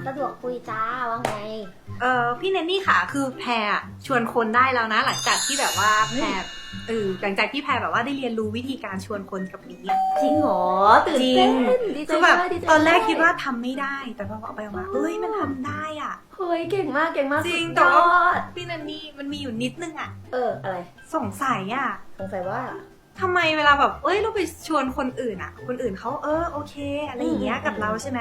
สะดวกคุยจ้าว่าไงพี่เนนนี่ค่ะคือแพรชวนคนได้แล้วนะหลังจากที่แบบว่าแพรหลังจากที่แพรแบบว่าได้เรียนรู้วิธีการชวนคนกับนี้จริงเหรอตื่นเต้นดีใจคือแบบ มากดีใจตอนแรกคิดว่าทำไม่ได้แต่พอเอาไปมาเฮ้ยมันทำได้อ่ะเฮ้ยเก่งมากเก่งมากจริงแต่ว่าพี่เนนนี่มันมีอยู่นิดนึงอ่ะอะไรสงสัยอ่ะสงสัยว่าทำไมเวลาแบบเราไปชวนคนอื่นอ่ะคนอื่นเขาโอเคอะไรอย่างเงี้ยกับเราใช่ไหม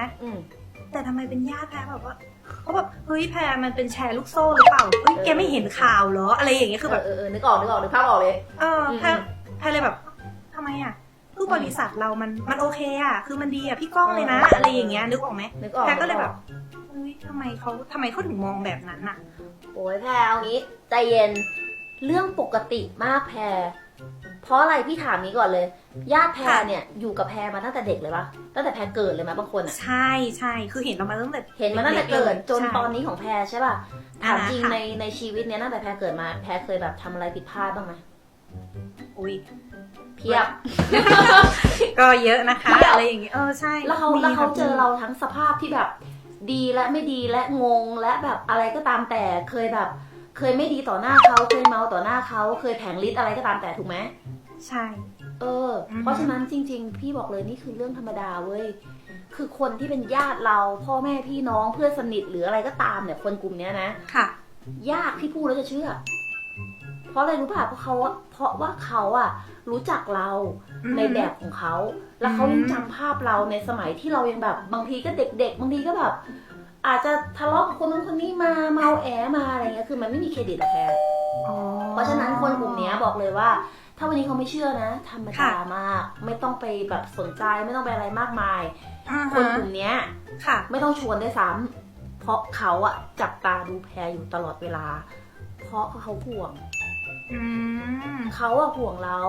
แต่ทำไมเป็นญาติแพรแบบว่าเขาแบบเฮ้ยแพรมันเป็นแชร์ลูกโซ่หรือเปล่าเฮ้ยแกไม่เห็นข่าวเหรออะไรอย่างเงี้ยคือแบบนึกออกนึกภาพออกเลยแพรเลยแบบทำไมอ่ะคือบริษัทเรามันโอเคอ่ะคือมันดีอ่ะพี่ก้องเลยนะอะไรอย่างเงี้ยนึกออกไหมแพรก็เลยแบบเฮ้ยทำไมเขาถึงมองแบบนั้นอ่ะโอ้ยแพรเอางี้ใจเย็นเรื่องปกติมากแพรเพราะอะไรพี่ถามนี้ก่อนเลยญาติแพรเนี่ยอยู่กับแพรมาตั้งแต่เด็กเลยปะตั้งแต่แพรเกิดเลยไหมบางคนอ่ะใช่คือเห็นเรามาตั้งแต่เกิดจนตอนนี้ของแพรใช่ป่ะถามจริงในชีวิตเนี้ยตั้งแต่แพรเกิดมาแพรเคยแบบทำอะไรผิดพลาดบ้างไหมอุ้ยเพียบ ก็เยอะนะคะอะไรอย่างเงี้ยใช่แล้วเขาเจอเราทั้งสภาพที่แบบดีและไม่ดีและงงและแบบอะไรก็ตามแต่เคยไม่ดีต่อหน้าเขาเคยเมาต่อหน้าเขาเคยแผงฤทธิ์อะไรก็ตามแต่ถูกไหมใช่เพราะฉะนั้นจริงๆพี่บอกเลยนี่คือเรื่องธรรมดาเว้ยคือคนที่เป็นญาติเราพ่อแม่พี่น้องเพื่อนสนิทหรืออะไรก็ตามเนี่ยคนกลุ่มนี้นะค่ะยากที่พูดแล้วจะเชื่อเพราะอะไรรู้ป่ะเพราะว่าเขาอะรู้จักเราในแบบของเขาแล้วเขายังจำภาพเราในสมัยที่เรายังแบบบางทีก็เด็กๆบางทีก็แบบอาจจะทะเลาะกับคนนู้นคนนี้มาเมาแอมาอะไรเงี้ยคือมันไม่มีเครดิตอะแพรเพราะฉะนั้นคนกลุ่มนี้บอกเลยว่าถ้าวันนี้เขาไม่เชื่อนะธรรมดามากไม่ต้องไปแบบสนใจไม่ต้องไปอะไรมากมายคนกลุ่มนี้ไม่ต้องชวนด้วยซ้ำเพราะเขาอะจับตาดูแพรอยู่ตลอดเวลาเพราะเขาห่วงเขาอะห่วงเรา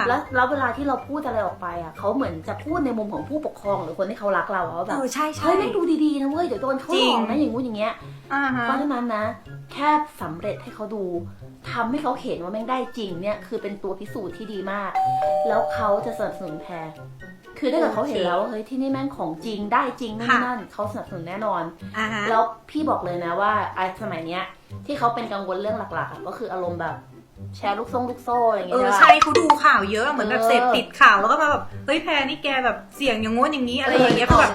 แล้วเวลาที่เราพูดอะไรออกไปอะเขาเหมือนจะพูดในมุมของผู้ปกครองหรือคนที่เขารักเราว่าแบบเฮ้ยไม่ดูดีๆนะเว้ยเดี๋ยวโดนเขาหลอกนะอย่างงู้นอย่างเงี้ยเพราะฉะนั้นนะแค่สำเร็จให้เขาดูทำให้เขาเห็นว่าแม่งได้จริงเนี่ยคือเป็นตัวพิสูจน์ที่ดีมากแล้วเขาจะสนับสนุนแพรคือถ้าเกิดเขาเห็นแล้วเฮ้ยที่นี่แม่งของจริงได้จริงนั่นเขาสนับสนุนแน่นอนแล้วพี่บอกเลยนะว่าไอ้สมัยเนี้ยที่เขาเป็นกังวลเรื่องหลักๆก็คืออารมณ์แบบแชร์ลูกโซ่อะไรอย่างเงี้ยใช่เขาดูข่าวเยอะเหมือนแบบเสพติดข่าวแล้วก็มาแบบเฮ้ยแพรนี่แกแบบเสี่ยงอย่างงู้นอย่างนี้อะไรอย่างเงี้ยก็แบบ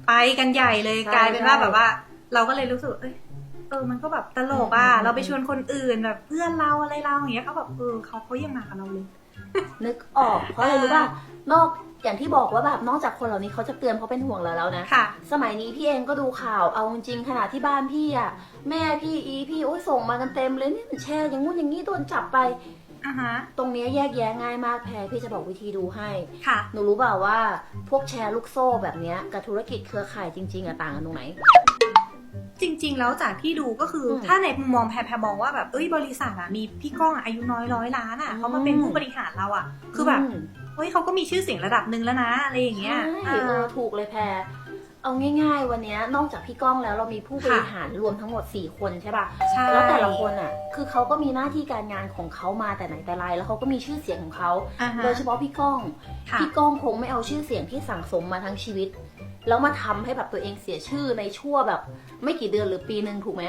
ไปกันใหญ่เลยกลายเป็นว่าแบบว่าเราก็เลยรู้สึกมันก็แบบตลกเราไปชวนคนอื่นแบบเพื่อนเราอะไรเราอย่างเงี้ยเขาแบบเขายังมากับเราเลยนึกออกเพราะอะไรรู้ป่ะนอกอย่างที่บอกว่าแบบนอกจากคนเหล่านี้เขาจะเตือนเพราะเป็นห่วงเราแล้วนะสมัยนี้พี่เองก็ดูข่าวเอาจริงขนาดที่บ้านพี่อ่ะแม่พี่โอ้ยส่งมากันเต็มเลยนี่มันแชร์อย่างงู้นอย่างนี้โดนจับไปตรงนี้แยกแยะง่ายมากแพรพี่จะบอกวิธีดูให้หนูรู้เปล่าว่าพวกแชร์ลูกโซ่แบบนี้กับธุรกิจเครือข่ายจริงๆอะต่างกันตรงไหนจริงๆแล้วจากที่ดูก็คือถ้าในมุมมองแพรมองว่าแบบบริษัทมีพี่ก้องอายุน้อย100 ล้านเขามาเป็นผู้บริหารเราคือแบบเขาก็มีชื่อเสียงระดับหนึ่งแล้วนะอะไรอย่างเงี้ยถูกเลยแพรเอาง่ายๆวันนี้นอกจากพี่ก้องแล้วเรามีผู้บริหารรวมทั้งหมด4 คนใช่ป่ะแล้วแต่ละคนคือเขาก็มีหน้าที่การงานของเขามาแต่ไหนแต่ไรแล้วเขาก็มีชื่อเสียงของเขาโดยเฉพาะพี่ก้องคงไม่เอาชื่อเสียงที่สั่งสมมาทั้งชีวิตแล้วมาทำให้แบบตัวเองเสียชื่อในชั่วแบบไม่กี่เดือนหรือปีนึงถูกไหม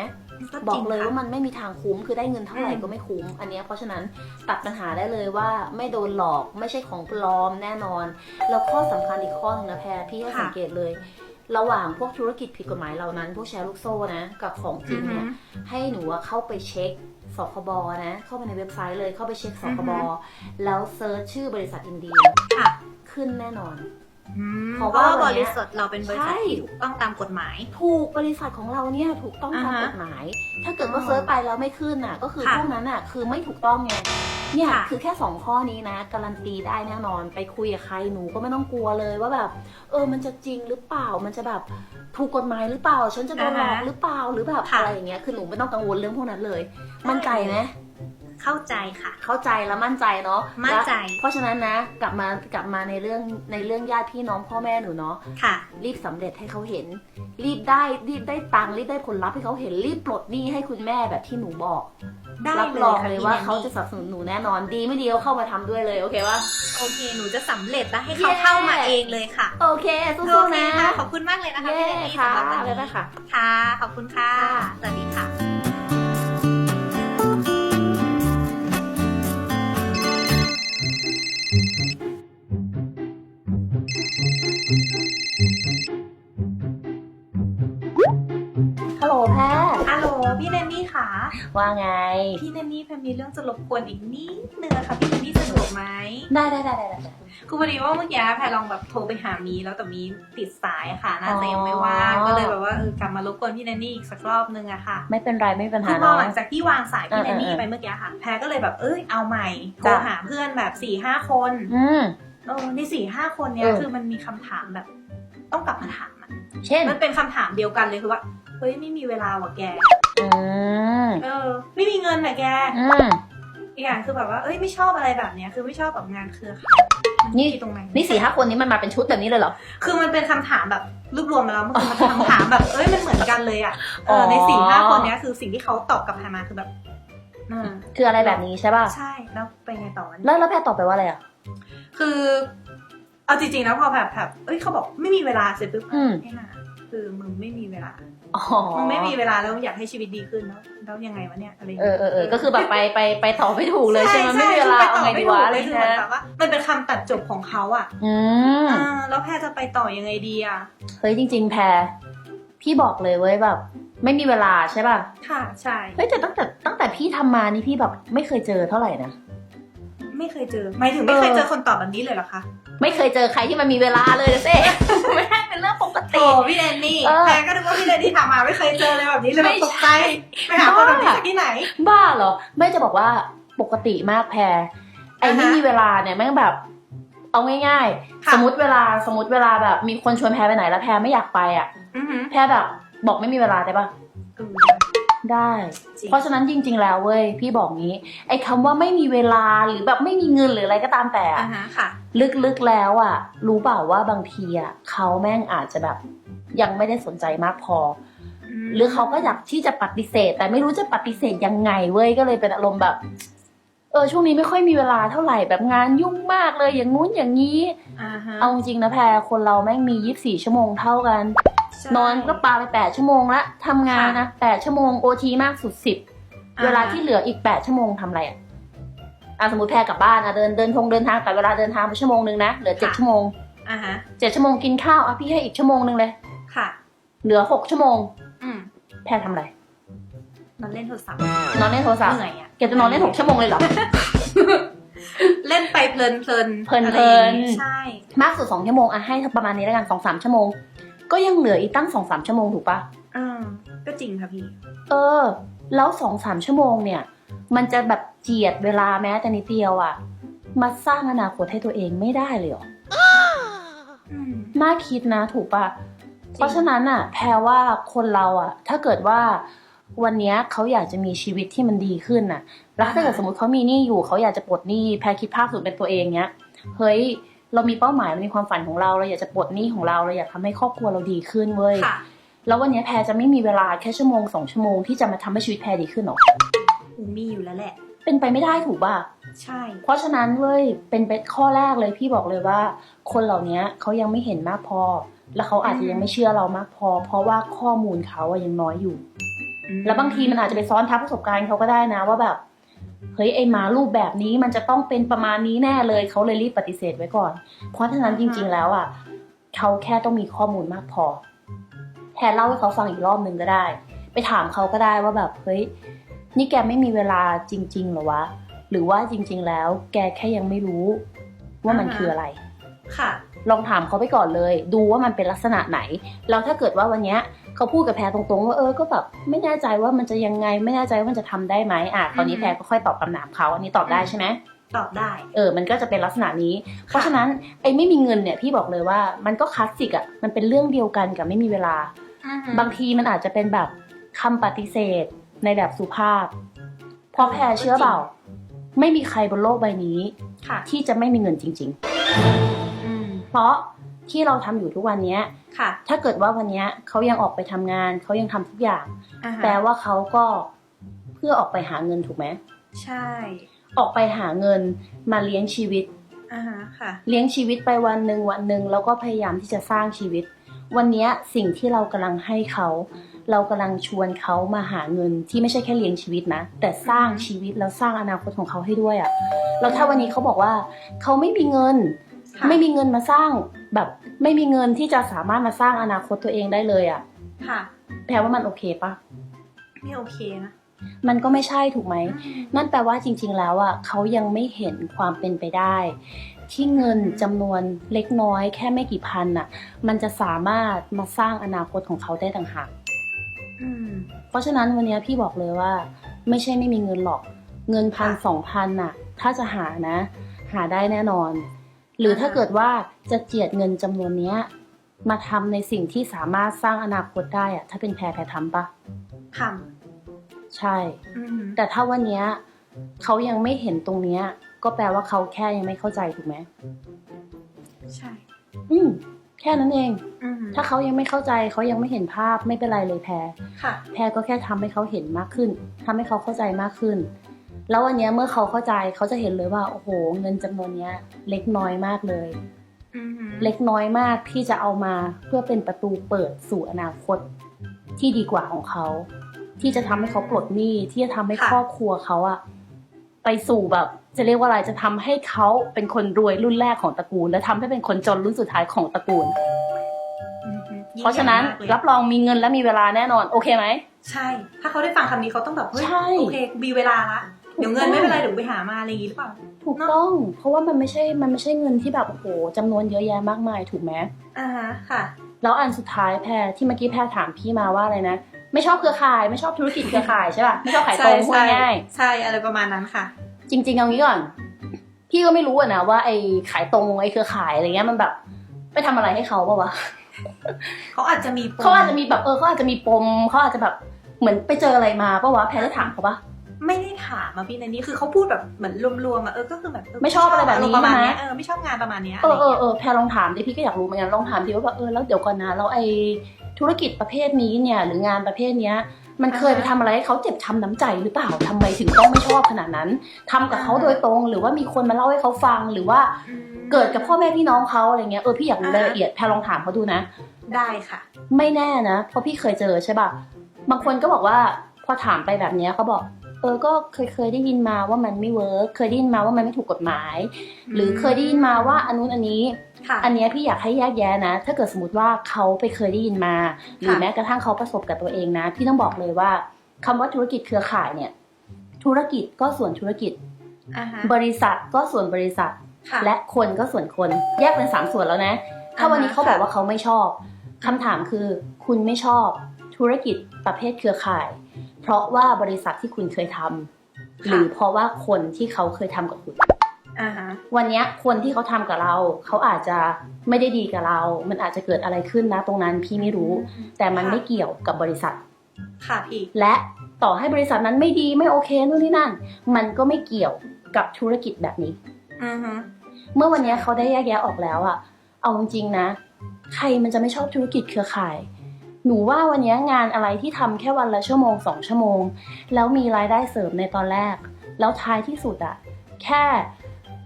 บอกเลยว่ามันไม่มีทางคุ้มคือได้เงินเท่าไหร่ก็ไม่คุ้มอันนี้เพราะฉะนั้นตัดปัญหาได้เลยว่าไม่โดนหลอกไม่ใช่ของปลอมแน่นอนแล้วข้อสำคัญอีกข้อนึงนะแพรพี่ให้สังเกตเลยระหว่างพวกธุรกิจผิดกฎหมายเหล่านั้นพวกแชร์ลูกโซ่นะกับของจริงเนี่ยให้หนูเข้าไปเช็คสคบนะเข้าไปในเว็บไซต์เลยเข้าไปเช็คสคบแล้วเซิร์ชชื่อบริษัทอินเดียขึ้นแน่นอนเพราะว่าบริษัทเราเป็นบริษัทที่ถูกต้องตามกฎหมายถูกบริษัทของเราเนี่ยถูกต้องตามกฎหมายถ้าเกิดว่าเซิร์ชไปแล้วไม่ขึ้นก็คือพวกนั้นคือไม่ถูกต้องไงเนี่ยคือแค่2 ข้อนี้นะการันตีได้แน่นอนไปคุยกับใครหนูก็ไม่ต้องกลัวเลยว่าแบบมันจะจริงหรือเปล่ามันจะแบบถูกกฎหมายหรือเปล่าฉันจะโดนหลอกหรือเปล่าหรือแบบอะไรอย่างเงี้ยคือหนูไม่ต้องกังวลเรื่องพวกนั้นเลยมั่นใจไหม เข้าใจค่ะ เข้าใจแล้วมั่นใจเนาะ มั่นใจ เพราะฉะนั้นนะกลับมาในเรื่องญาติพี่น้องพ่อแม่หนูเนาะ ค่ะ รีบสำเร็จให้เขาเห็น รีบได้ตังค์รีบได้ผลลัพธ์ให้เขาเห็นรีบปลดหนี้ให้คุณแม่แบบที่หนูบอก ได้ รับ เลย รอง ค่ะ เลย พี่ ว่า แนนนี่ เขาจะสนับสนุนหนูแน่นอนดีไม่ดีเขาเข้ามาทำด้วยเลยโอเคปะ โอเคหนูจะสำเร็จแล้วให้เขาเข้ามาเองเลยค่ะ โอเคสู้ โอ ๆ เค นะ ค่ะขอบคุณมากเลยนะคะ เย้ พี่แนนนี่ ค่ะ สำหรับวัน เลย นี้ นะคะ ค่ะ ขอบคุณค่ะ ค่ะ สวัสดีค่ะ ฮัลโหลแพร ฮัลโหลพี่แนนนี่ค่ะ ว่าไง พี่แนนนี่แพมมีเรื่องจะรบกวนอีกนิดนึงอะค่ะพี่แนนนี่สะดวกไหม ได้ คือพอดีว่าเมื่อกี้แพรลองแบบโทรไปหามีแล้วแต่มีติดสายอะค่ะน่าจะยังไม่ว่าง อ๋อ ก็เลยแบบว่ากลับมารบกวนพี่แนนนี่อีกสักรอบนึงอะค่ะ ไม่เป็นไรไม่เป็น คื ปัญ อพอ หา หลังจากที่วางสายพี่แนนนี่ เออ ไปเมื่อกี้ค่ะ แพรก็เลยแบบเอาใหม่โทร จ้ะ หาเพื่อนแบบ4-5 คน อืม ใน4-5 คนเนี้ย เออ คือมันมีคำถามแบบ ต้องกลับมาถามอะ เช่น มันเป็นคำถามเดียวกันเลยคือว่าเฮ้ยไม่มีเวลาว่ะแก อืม ไม่มีเงินน่ะแก อืม อีกอย่างคือแบบว่าไม่ชอบอะไรแบบเนี้ยคือไม่ชอบแบบงานเครือข่ายมัน นี่ ผิดตรงไหน นี่4-5 คนนี้มันมาเป็นชุดแบบนี้เลยเหรอ คือมันเป็นคำถามแบบรวบรวมมาแล้วมันคือมันเป็นคำถามแบบมันเหมือนกันเลยอ่ะใน อ๋อ 4-5 คนเนี้ยคือสิ่งที่เขาตอบกลับมาคือแบบ คืออะไรแบบนี้ใช่ป่ะ ใช่แล้วไปไงต่อวะ แล้วแพรตอบไปว่าอะไรอ่ะ คือเอาจริงๆนะพอแบบเขาบอกไม่มีเวลาเสร็จปุ๊บ อืม ไอ้ห่าคือมึงไม่มีเวลา อ๋อ มึงไม่มีเวลาแล้วอยากให้ชีวิตดีขึ้นแล้วยังไงวะเนี่ยอะไรอย่าง เอ เงี้ย อก็คือแบบไปต่อไม่ถูกเลยใช่ไหมไม่มีเวลาเอาไงดีวะอะไร คือเหมือน เงี้ย แบบว่ามันเป็นคำตัดจบของเขาอ่ะ อืม แล้วแพรจะไปต่อยังไงดีอ่ะ เฮ้ยจริง ๆ แพรพี่บอกเลยเว้ยแบบ ไม่มีเวลาใช่ป่ะ ค่ะใช่ เฮ้ยแต่ตั้งแต่พี่ทำมานี่พี่แบบไม่เคยเจอเท่าไหร่นะ ไม่เคยเจอหมายถึงไม่เคยเจอคนตอบแบบนี้เลยเหรอคะ ไม่เคยเจอใครที่มันมีเวลาเลยนะเซ่ ไม่ได้เป็นเรื่องปก โอ้ ติ พี่แดนนี่ เออ แพรก็นึกว่าพี่แดนนี่ทำมาไม่เคยเจอเลยแบบนี้เลย ไม่ แบบตกใจไปหาคนแบบนี้จากที่ไหน บ้าเหรอไม่จะบอกว่าปกติมากแพรไอ้ไม่มีเวลาเนี่ยแม่งแบบ เอาง่ายๆ ค่ะ สมมติเวลาแบบมีคนชวนแพรไปไหนแล้วแพรไม่อยากไปอ่ะ อือหือ แพรแบบบอกไม่มีเวลาได้ปะได้ จริง เพราะฉะนั้นจริง ๆ แล้วเว้ยพี่บอกงี้ ไอ้คำว่าไม่มีเวลาหรือแบบไม่มีเงินหรืออะไรก็ตามแต่อะ อ่าฮะค่ะ ลึกๆแล้วอ่ะ รู้เปล่าว่าบางทีอ่ะเขาแม่งอาจจะแบบยังไม่ได้สนใจมากพอ หรือเขาก็อยากที่จะปฏิเสธ แต่ไม่รู้จะปฏิเสธยังไงเว้ยก็เลยเป็นอารมณ์แบบ ช่วงนี้ไม่ค่อยมีเวลาเท่าไหร่แบบงานยุ่งมากเลยอย่างงู้นอย่างนี้ อ่าฮะ เอาจริงนะแพรคนเราแม่งมี24 ชั่วโมงเท่ากัน ใช่ นอนก็ปาไป8 ชั่วโมงละทำงานนะ8 ชั่วโมง OT มากสุด10 อ่าฮะ เวลาที่เหลืออีก8 ชั่วโมงทำอะไรอ่ะสมมติแพรกลับบ้านเดินทางแต่เวลาเดินทางไปชั่วโมงนึงนะเหลือ7 ชั่วโมง อ่าฮะ 7 ชั่วโมงกินข้าวพี่ให้อีกชั่วโมงนึงเลย ค่ะ เหลือ6 ชั่วโมง อืม แพรทำอะไร นอนเล่นโทรศัพท์ นอนเล่นโทรศัพท์ เหนื่อยอ่ะ แกจะนอนเล่น6 ชั่วโมงเลยเหรอ เล่นไปเพลินเพลิน เพลินๆ อะไรอย่างงี้ใช่ มากสุด2 ชั่วโมงให้ประมาณนี้แล้วกัน2-3 ชั่วโมงก็ยังเหลืออีกตั้ง2-3 ชั่วโมงถูกปะ ก็จริงค่ะพี่ แล้ว2-3 ชั่วโมงเนี่ย มันจะแบบเจียดเวลาแม้แต่นิดเดียวอะมาสร้างอนาคตให้ตัวเองไม่ได้เลยเหรอ น่าคิดนะถูกปะเพราะฉะนั้นอะแพรว่าคนเราอะถ้าเกิดว่าวันเนี้ยเขาอยากจะมีชีวิตที่มันดีขึ้นน่ะ แล้วถ้าเกิดสมมติเขามีหนี้อยู่เขาอยากจะปลดหนี้แพรคิดภาพสุดเป็นตัวเองเนี้ยเฮ้ยเรามีเป้าหมายเรามีความฝันของเราอยากจะปลดหนี้ของเราอยากทำให้ครอบครัวเราดีขึ้นเว้ย ค่ะ แล้ววันนี้แพรจะไม่มีเวลาแค่ชั่วโมง2 ชั่วโมงที่จะมาทำให้ชีวิตแพรดีขึ้นหรอ มีอยู่แล้วแหละ เป็นไปไม่ได้ถูกป่ะ ใช่ เพราะฉะนั้นเว้ยเป็นข้อแรกเลยพี่บอกเลยว่า คนเหล่านี้เขายังไม่เห็นมากพอ แล้วเขาอาจจะยังไม่เชื่อเรามากพอ เพราะว่าข้อมูลเขาอะยังน้อยอยู่ แล้วบางทีมันอาจจะไปซ้อนทับประสบการณ์เขาก็ได้นะว่าแบบเฮ้ยไอ้หมารูปแบบนี้มันจะต้องเป็นประมาณนี้แน่เลยเขาเลยรีบปฏิเสธไว้ก่อน เพราะฉะนั้นจริง ๆแล้วอ่ะเขาแค่ต้องมีข้อมูลมากพอแทนเล่าให้เขาฟังอีกรอบนึงก็ได้ ไปถามเขาก็ได้ว่าแบบเฮ้ยนี่แกไม่มีเวลาจริงๆเหรอวะหรือว่าจริงๆแล้วแกแค่ยังไม่รู้ว่ามันคืออะไร ค่ะ ลองถามเขาไปก่อนเลย ดูว่ามันเป็นลักษณะไหนแล้วถ้าเกิดว่าวันเนี้ยเขาพูดกับแพรตรงๆว่าก็แบบไม่แน่ใจว่ามันจะยังไงไม่แน่ใจว่ามันจะทำได้ไหมตอนนี้แพรก็ค่อยตอบคำถามเขาอันนี้ตอบได้ใช่ไหม ตอบได้ มันก็จะเป็นลักษณะนี้ เพราะฉะนั้นไอ้ไม่มีเงินเนี่ยพี่บอกเลยว่ามันก็คลาสสิกอ่ะมันเป็นเรื่องเดียวกันกับไม่มีเวลา บางทีมันอาจจะเป็นแบบคำปฏิเสธในแบบสุภาพ พอ ราะแพรเชื่อเปล่าไม่มีใครบนโลกใบนี้ ค่ะ ที่จะไม่มีเงินจริง อืม ๆ เพราะที่เราทำอยู่ทุกวันนี้ ค่ะ ถ้าเกิดว่าวันนี้เขายังออกไปทำงานเขายังทำทุกอย่าง อ่าฮะ แปลว่าเขาก็เพื่อออกไปหาเงินถูกไหม ใช่ ออกไปหาเงินมาเลี้ยงชีวิต อ่าฮะค่ะ เลี้ยงชีวิตไปวันหนึ่งแล้วก็พยายามที่จะสร้างชีวิต วันนี้สิ่งที่เรากำลังให้เขา เรากำลังชวนเขามาหาเงินที่ไม่ใช่แค่เลี้ยงชีวิตนะแต่สร้างชีวิตแล้วสร้างอนาคตของเขาให้ด้วยอะแล้วถ้าวันนี้เขาบอกว่าเขาไม่มีเงิน ค่ะ ไม่มีเงินมาสร้างแบบไม่มีเงินที่จะสามารถมาสร้างอนาคตตัวเองได้เลยอะ ค่ะ แปลว่ามันโอเคปะ ไม่โอเคนะ มันก็ไม่ใช่ถูกไหม นั่นแปลว่าจริงๆแล้วอ่ะเขายังไม่เห็นความเป็นไปได้ ที่เงินจำนวนเล็กน้อยแค่ไม่กี่พันอ่ะ มันจะสามารถมาสร้างอนาคตของเขาได้ต่างหาก อืม เพราะฉะนั้นวันนี้พี่บอกเลยว่า ไม่ใช่ไม่มีเงินหรอก เงิน1,000-2,000น่ะ ถ้าจะหานะ หาได้แน่นอน หรือถ้าเกิดว่าจะเจียดเงินจำนวนเนี้ยมาทำในสิ่งที่สามารถสร้างอนาคตได้อ่ะถ้าเป็นแพรทำปะ ท ใช่ ำอืม แต่ถ้าวันเนี้ยเขายังไม่เห็นตรงเนี้ยก็แปลว่าเขาแค่ยังไม่เข้าใจถูกไหม ใช่ แค่นั้นเอง อืม ถ้าเขายังไม่เข้าใจเขายังไม่เห็นภาพไม่เป็นไรเลยแพร ค่ะ แพรก็แค่ทำให้เขาเห็นมากขึ้นทำให้เขาเข้าใจมากขึ้น แล้ววันเนี้ยเมื่อเขาเข้าใจเขาจะเห็นเลยว่าโอ้โหเงินจำนวนเนี้ย เล็กน้อยมากเลย อืม เล็กน้อยมากที่จะเอามาเพื่อเป็นประตูเปิดสู่อนาคตที่ดีกว่าของเขา ที่จะทำให้เขาปลดหนี้ที่จะทำให้ครอบครัวเขาอะไปสู่แบบ จะเรียกว่าอะไรจะทำให้เขาเป็นคนรวยรุ่นแรกของตระกูล และทำให้เป็นคนจนรุ่นสุดท้ายของตระกูล อืมยิ่ง เพราะฉะนั้น ใหญ่มากเลย รับรองมีเงินและมีเวลาแน่นอนโอเคไหม ใช่ ถ้าเขาได้ฟังคำนี้เขาต้องแบบเฮ้ย ใช่ โอเคมีเวลาละ ถูก เดี๋ยวเงินไม่เป็นไรเดี๋ยวไปหามาอะไรอย่างงี้หรือเปล่า ถูกต้อง เพราะว่ามันไม่ใช่เงินที่แบบโอ้โหจำนวนเยอะแยะมากมายถูกไหม อ่าฮะค่ะ แล้วอันสุดท้ายแพรที่เมื่อกี้แพรถามพี่มาว่าอะไรนะไม่ชอบเครือข่ายไม่ชอบธุรกิจเครือข่ายใช่ป่ะไม่ชอบขายตรงพูดง่าย ใช่อะไรประมาณนั้นค่ะ จริงๆเอางี้ก่อน พี่ก็ไม่รู้อะนะว่าไอ้ขายตรงไอ้เครือข่ายอะไรเงี้ยมันแบบไปทำอะไรให้เขาปะวะ เขาอาจจะมีปม เขาอาจจะมีแบบเขาอาจจะมีปมเขาอาจจะแบบเหมือนไปเจออะไรมาปะวะแพรได้ถามเขาปะ ไม่ได้ถามมาพี่ในนี้คือเขาพูดแบบเหมือนรวมๆอะก็คือแบบ ไม่ชอบอะไรแบบนี้ ประมาณ ใช่ไหม เนี้ยไม่ชอบงานประมาณเนี้ย แพรลองถามดิพี่ก็อยากรู้เหมือนกันลองถามดิว่าแบบแล้วเดี๋ยวก่อนนะแล้วไอ้ธุรกิจประเภทนี้เนี่ยหรืองานประเภทเนี้ยมันเคยไปทำอะไรให้เขาเจ็บช้ำน้ำใจหรือเปล่าทำไมถึงต้องไม่ชอบขนาดนั้นทำกับเขาโดยตรงหรือว่ามีคนมาเล่าให้เขาฟังหรือว่า อืม เกิดกับพ่อแม่พี่น้องเขาอะไรเงี้ยพี่อยากรู้รายละเอียดแพรลองถามเขาดูนะ ได้ค่ะ ไม่แน่นะเพราะพี่เคยเจอใช่ป่ะบางคนก็บอกว่าพอถามไปแบบเนี้ยเขาบอกก็เคยได้ยินมาว่ามันไม่เวิร์คเคยได้ยินมาว่ามันไม่ถูกกฎหมาย หรือเคยได้ยินมาว่าอันนู้นอันนี้ ค่ะ อันเนี้ยพี่อยากให้แยกแยะนะ ถ้าเกิดสมมติว่าเขาไปเคยได้ยินมา หรือแม้กระทั่งเขาประสบกับตัวเองนะ พี่ต้องบอกเลยว่าคำว่าธุรกิจเครือข่ายเนี่ย ธุรกิจก็ส่วนธุรกิจ อ่าฮะ บริษัทก็ส่วนบริษัท ค่ะ และคนก็ส่วนคน แยกเป็น3ส่วนแล้วนะ ถ้าวันนี้เขาบอกว่าเขาไม่ชอบคำถามคือ คุณไม่ชอบธุรกิจประเภทเครือข่าย เพราะว่าบริษัทที่คุณเคยทำหรือเพราะว่าคนที่เขาเคยทำกับคุณ อ่าฮะ วันเนี้ยคนที่เขาทำกับเราเขาอาจจะไม่ได้ดีกับเรา มันอาจจะเกิดอะไรขึ้นนะตรงนั้นพี่ไม่รู้ แต่มันไม่เกี่ยวกับบริษัท ค่ะพี่ และต่อให้บริษัทนั้นไม่ดีไม่โอเคนู่นนี่นั่น มันก็ไม่เกี่ยวกับธุรกิจแบบนี้ อือฮึ เมื่อวันเนี้ยเขาได้แยกแยะออกแล้วอะเอาจริงๆนะ ใครมันจะไม่ชอบธุรกิจเครือข่าย หนูว่าวันเนี้ยงานอะไรที่ทำแค่วันละชั่วโมง2 ชั่วโมง แล้วมีรายได้เสริมในตอนแรก แล้วท้ายที่สุดอะแค่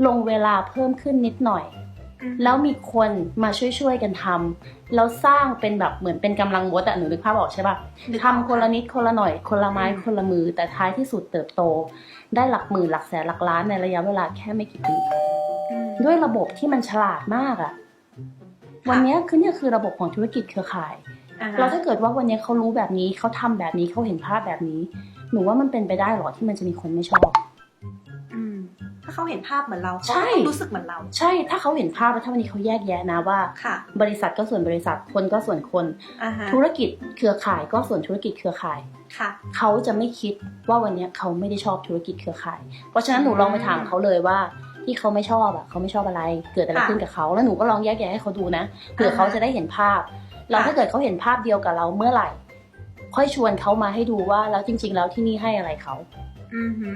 ลงเวลาเพิ่มขึ้นนิดหน่อย แล้วมีคนมาช่วยๆกันทำแล้วสร้างเป็นแบบเหมือนเป็นกำลังมดอะหนูนึกภาพออกใช่ปะทำคนละนิดคนละหน่อยคนละไม้คนละมือ แต่ท้ายที่สุดเติบโต ได้หลักหมื่นหลักแสนหลักล้านในระยะเวลาแค่ไม่กี่ปี อืม ด้วยระบบที่มันฉลาดมากอะวันเนี้ยคือระบบของธุรกิจเครือข่าย อ่าฮะ เราถ้าเกิดว่าวันเนี้ยเขารู้แบบนี้เขาทำแบบนี้เขาเห็นภาพแบบนี้ หนูว่ามันเป็นไปได้หรอที่มันจะมีคนไม่ชอบ อืมถ้าเขาเห็นภาพเหมือนเราเขา ใช่ ก็ต้องรู้สึกเหมือนเรา ใช่ถ้าเขาเห็นภาพแล้วถ้าวันนี้เขาแยกแยะนะว่า ค่ะ บริษัทก็ส่วนบริษัทคนก็ส่วนคน อ่าฮะ ธุรกิจเครือข่ายก็ส่วนธุรกิจเครือข่าย ค่ะ เขาจะไม่คิดว่าวันเนี้ยเขาไม่ได้ชอบธุรกิจเครือข่าย เพราะฉะนั้นหนูลองไปถามเขาเลยว่าที่เขาไม่ชอบอะเขาไม่ชอบอะไร เกิดอะไรขึ้นกับเขาแล้วหนูก็ลองแยกแยะให้เขาดูนะเผื่อเขาจะได้เห็นภาพแล้วถ้าเกิดเขาเห็นภาพเดียวกับเราเมื่อไหร่ ค่อยชวนเขามาให้ดูว่าแล้วจริง ๆ แล้วที่นี่ให้อะไรเขา อือหือ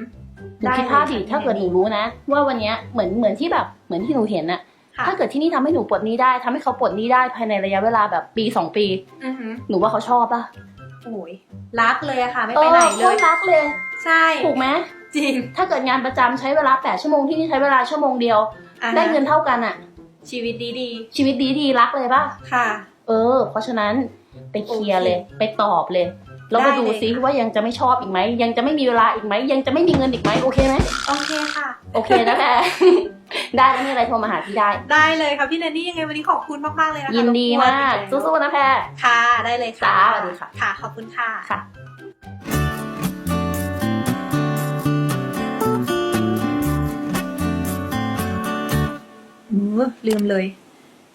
หนูคิดภาพดิถ้าเกิดหนูรู้นะว่าวันเนี้ยเหมือนที่แบบเหมือนที่หนูเห็นอะ ค่ะ ถ้าเกิดที่นี่ทำให้หนูปลดหนี้ได้ทำให้เขาปลดหนี้ได้ภายในระยะเวลาแบบปี2 ปี อือหือ หนูว่าเขาชอบปะ โอ้ยรักเลยอะค่ะ ไม่ไปไหนเล โค ย ตรรักเลย ใช่ ถูกไหม จริง ถ้าเกิดงานประจำใช้เวลา8 ชั่วโมงที่นี่ใช้เวลาชั่วโมงเดียว อ่าฮะ ได้เงินเท่ากันอะ ชีวิตดี ชีวิตดีรักเลยปะ ๆค่ะ เพราะฉะนั้นไปเคลียร์เลย โอเค ไปตอบเลย แล้วมาดู ได้เลย ซิ ค่ะ ว่ายังจะไม่ชอบอีกไหม ยังจะไม่มีเวลาอีกไหม ยังจะไม่มีเงินอีกไหม โอเคไหม โอเคค่ะ โอเคนะแพร ได้แล้วมีอะไรโทรมาหาพี่ได้ ได้เลยค่ะพี่แนนนี่ยังไงวันนี้ขอบคุณมากๆเลยนะคะ ยินดีมาก รบกวน สู้ๆนะแพร ค่ะ ได้เลยค่ะ จ้าสวัสดีค่ะ ค่ะ ขอบคุณค่ะ ค่ะ ลืมเลย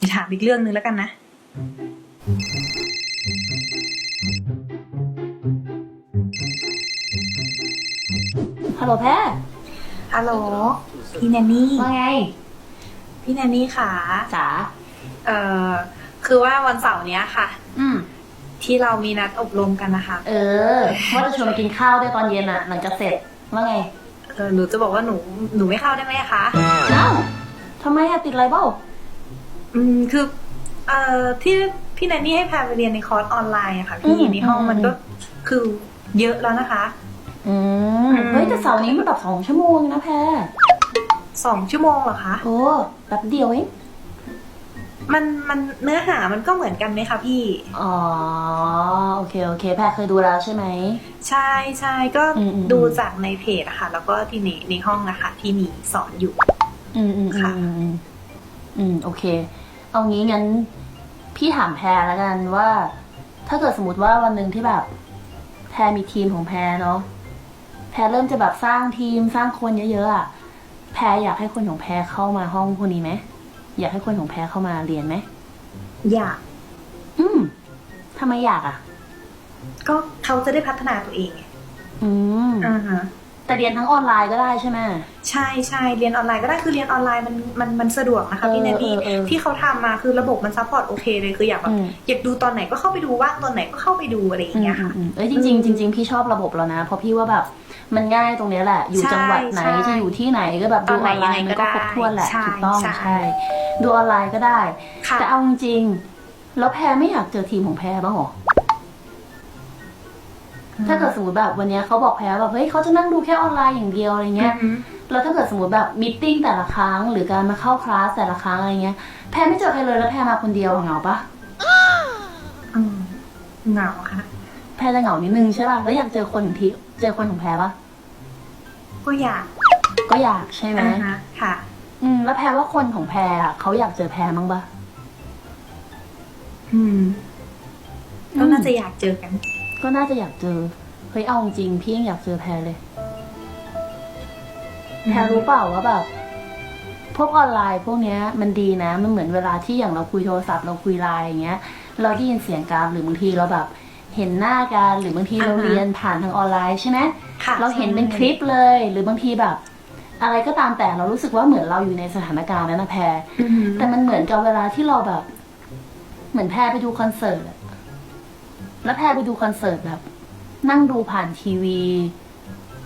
จะถามอีกเรื่องนึงแล้วกันนะ ฮัลโหลแพร ฮัลโหล พี่แนนนี่ ว่าไง พี่แนนนี่ค่ะ จ๋า เอ่อ คือว่าวันเสาร์เนี้ยค่ะ อืม ที่เรามีนัดอบรมกันนะคะ ว่าจะชวนมากินข้าวด้วยตอนเย็นอ่ะ หลังจากเสร็จ ว่าไง หนูจะบอกว่าหนูไม่เข้าได้ไหมคะ เอ้าทำไมอะติดอะไรเปล่า คือ ที่พี่แนนนี่ให้แพรไปเรียนในคอร์สออนไลน์อะค่ะ อื พี่ ม ในห้อง อืม มันก็คือเยอะแล้วนะคะ เฮ้ยแต่เสาร์นี้มันแบบ2 ชั่วโมงนะแพร 2 ชั่วโมงเหรอคะ โอ้แป๊บเดียวเอง มันเนื้อหามันก็เหมือนกันไหมคะพี่ อ๋อโอเคแพรเคยดูแล้วใช่ไหม ใช่ก็ อืม ดูจากในเพจอะค่ะ แล้วก็ที่ในห้องนะคะที่มีสอนอยู่ ค่ะ โอเค เอางี้งั้นพี่ถามแพรแล้วกันว่า ถ้าเกิดสมมติว่าวันหนึ่งที่แบบแพรมีทีมของแพรเนาะแพรเริ่มจะแบบสร้างทีมสร้างคนเยอะๆอะแพรอยากให้คนของแพรเข้ามาห้องพวกนี้ไหมอยากให้คนของแพรเข้ามาเรียนไหม อยาก ทำไมอยากอ่ะ ก็เขาจะได้พัฒนาตัวเองไง อ่าฮะ แต่เรียนทั้งออนไลน์ก็ได้ใช่ไหม ใช่เรียนออนไลน์ก็ได้คือเรียนออนไลน์มันสะดวกนะคะพี่แนนนี่ ที่เขาทำมาคือระบบมันซัพพอร์ตโอเคเลยคืออยากแบบอยากดูตอนไหนก็เข้าไปดูว่างตอนไหนก็เข้าไปดูอะไรอย่างเงี้ยค่ะ จริงพี่ชอบระบบแล้วนะเพราะพี่ว่าแบบมันง่ายตรงเนี้ยแหละ อยู่ ใช่ จังหวัดไหน ใช่ จะอยู่ที่ไหนก็แบบดูออนไลน์มันก็ครบถ้วนแหละ ใช่ ถูกต้อง ใช่ ใช่ดูออนไลน์ก็ได้ ค่ะ แต่เอาจริงๆแล้วแพรไม่อยากเจอทีมของแพรบ้างหรอถ้าเกิดสมมติแบบวันเนี้ยเขาบอกแพรแบบเฮ้ยเขาจะนั่งดูแค่ออนไลน์อย่างเดียวอะไรเงี้ย แล้วถ้าเกิดสมมติแบบมีตติ้งแต่ละครั้งหรือการมาเข้าคลาสแต่ละครั้งอะไรเงี้ยแพรไม่เจอใครเลยแล้วแพรมาคนเดียวเหงาปะ เหงาค่ะ แพรจะเหงานิดนึงใช่ป่ะแล้วอยากเจอคนของทีเจอคนของแพรปะ ก็อยาก ก็อยากใช่ไหม ค่ะ แล้วแพรว่าคนของแพรอ่ะเขาอยากเจอแพรมั้งปะ ก็น่าจะอยากเจอกัน ก็น่าจะอยากเจอเฮ้ยเอาจริงพี่ยังอยากเจอแพรเลย แพรรู้เปล่าว่าแบบพวกออนไลน์พวกเนี้ยมันดีนะมันเหมือนเวลาที่อย่างเราคุยโทรศัพท์เราคุยไลน์อย่างเงี้ย เราได้ยินเสียงกันหรือบางทีเราแบบเห็นหน้ากันหรือบางทีเราเรียนผ่านทางออนไลน์ใช่ไหม ค่ะ เราเห็นเป็นคลิปเลย หรือบางทีแบบ อะไรก็ตามแต่เรารู้สึกว่าเหมือนเราอยู่ในสถานการณ์นั้นนะแพร แต่มันเหมือนกับเวลาที่เราแบบ เหมือนแพรไปดูคอนเสิร์ตอะแล้วแพรไปดูคอนเสิร์ตแบบ นั่งดูผ่านทีวี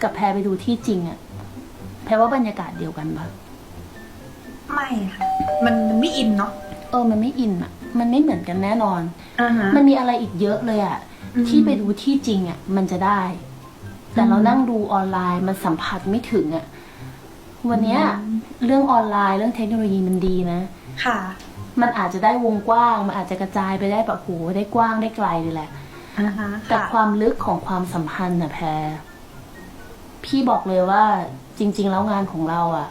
กับแพรไปดูที่จริงอะแพรว่าบรรยากาศเดียวกันปะ ไม่ค่ะ มันไม่อินเนาะ มันไม่อินอะมันไม่เหมือนกันแน่นอน มั มันมีอะไรอีกเยอะเลยอะที่ไปดูที่จริงอะมันจะได้ แต่เรานั่งดูออนไลน์มันสัมผัสไม่ถึงอะวันเนี้ยเรื่องออนไลน์เรื่องเทคโนโลยีมันดีนะ ค่ะ มันอาจจะได้วงกว้าง มันอาจจะกระจายไปได้แบบโหได้กว้างได้ไกลเลยแหละ แต่ความลึกของความสัมพันธ์น่ะแพรพี่บอกเลยว่าจริง ๆ แล้วงานของเราอะ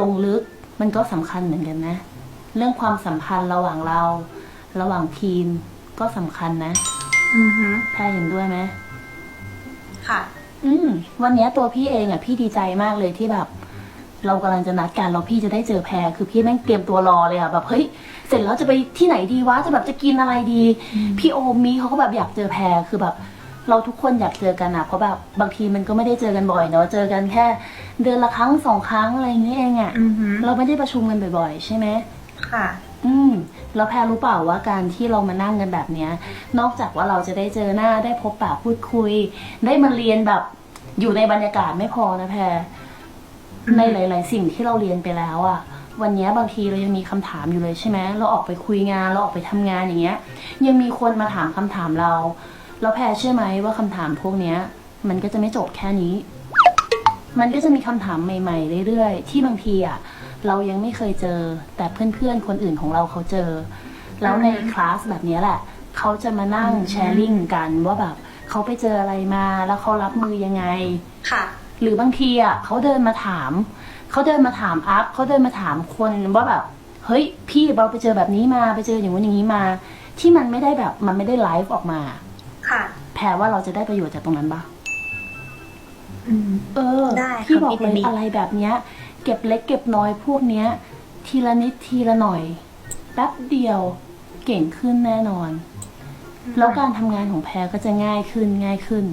ลงลึกมันก็สำคัญเหมือนกันนะ เรื่องความสัมพันธ์ระหว่างเรา ระหว่างทีมก็สำคัญนะแพรเห็นด้วยไหม ค่ะ วันนี้ตัวพี่เองอะพี่ดีใจมากเลยที่แบบ เรากำลังจะนัดกันแล้วพี่จะได้เจอแพรคือพี่แม่งเตรียมตัวรอเลยอะแบบเฮ้ยเสร็จแล้วจะไปที่ไหนดีวะจะแบบจะกินอะไรดี พี่โอมมีเขาก็แบบอยากเจอแพรคือแบบ เราทุกคนอยากเจอกันอะเพราะแบบบางทีมันก็ไม่ได้เจอกันบ่อยเนาะเจอกันแค่เดือนละครั้ง2 ครั้งอะไรอย่างนี้เองอะเราไม่ได้ประชุมกันบ่อยๆใช่ไหม ค่ะ แล้วแพรรู้เปล่าว่าการที่เรามานั่งกันแบบเนี้ยนอกจากว่าเราจะได้เจอหน้าได้พบปะพูดคุย ได้มาเรียนแบบ อยู่ในบรรยากาศไม่พอนะแพรในหลาย ๆ สิ่งที่เราเรียนไปแล้วอะวันนี้บางทีเรายังมีคำถามอยู่เลยใช่ไหมเราออกไปคุยงานเราออกไปทำงานอย่างเงี้ย ยังมีคนมาถามคำถามเราแล้วแพรเชื่อไหมว่าคำถามพวกเนี้ย มันก็จะไม่จบแค่นี้ มันก็จะมีคำถามใหม่ ๆ เรื่อย ๆ ที่บางทีอะเรายังไม่เคยเจอ แต่เพื่อน ๆ คนอื่นของเราเขาเจอ แล้วในคลาสแบบนี้แหละ เขาจะมานั่งแชร์ลิงก์กันว่าแบบเขาไปเจออะไรมาแล้วเขารับมือยังไง ค่ะ หรือบางทีอ่ะเขาเดินมาถามอัพเขาเดินมาถามคนว่าแบบเฮ้ยพี่เราไปเจอแบบนี้มาไปเจออย่างนู้นอย่างนี้มา ที่มันไม่ได้แบบมันไม่ได้ไลฟ์ออกมา ค่ะ แพรว่าเราจะได้ประโยชน์จากตรงนั้นปะ ได้ พี่บอก ค่ะ เลย พี่ อะไรแบบเนี้ย เก็บเล็กเก็บน้อยพวกเนี้ย ทีละนิดทีละหน่อยแป๊บเดียวเก่งขึ้นแน่นอน แล้วการทำงานของแพรก็จะง่ายขึ้น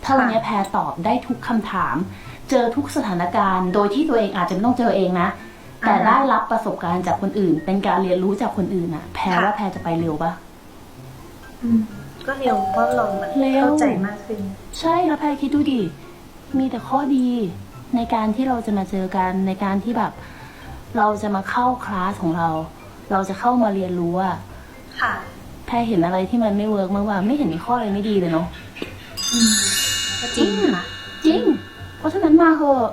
ถ้าวันนี้แพรตอบได้ทุกคำถาม เจอทุกสถานการณ์ โดยที่ตัวเองอาจจะไม่ต้องเจอเองนะ แต่ได้รับประสบการณ์จากคนอื่น เป็นการเรียนรู้จากคนอื่นอะแพรว่าแพรจะไปเร็วปะ ก็เร็วเพราะเรามัน เร็ว เข้าใจมากขึ้น ใช่แล้วแพรคิดดูดิ มีแต่ข้อดีในการที่เราจะมาเจอกันในการที่แบบ เราจะมาเข้าคลาสของเรา เราจะเข้ามาเรียนรู้อะ ค่ะ แพรเห็นอะไรที่มันไม่เวิร์กมากว่าไม่เห็นมีข้ออะไรไม่ดีเลยเนาะ ก็จริงค่ะ จริง เพราะฉะนั้นมาเถอะ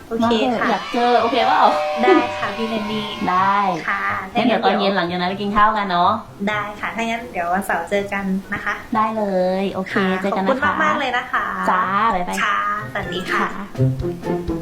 โอ มา เค เถอะ ค่ะ อยากเจอโอเคเปล่า ได้ค่ะพี่แนนนี่ ได้ ค่ะ งั้นเดี๋ยวตอนเย็นหลังจากนั้นไปกินข้าวกันเนาะ ได้ค่ะ ถ้างั้นเดี๋ยววันเสาร์เจอกันนะคะ ได้เลย โอเค ค่ะ เจอกัน ขอบ นะ คุณ คะ มากๆเลยนะคะ จ้าบ๊ายบาย ค่ะ สวัสดีค่ะ ค่ะ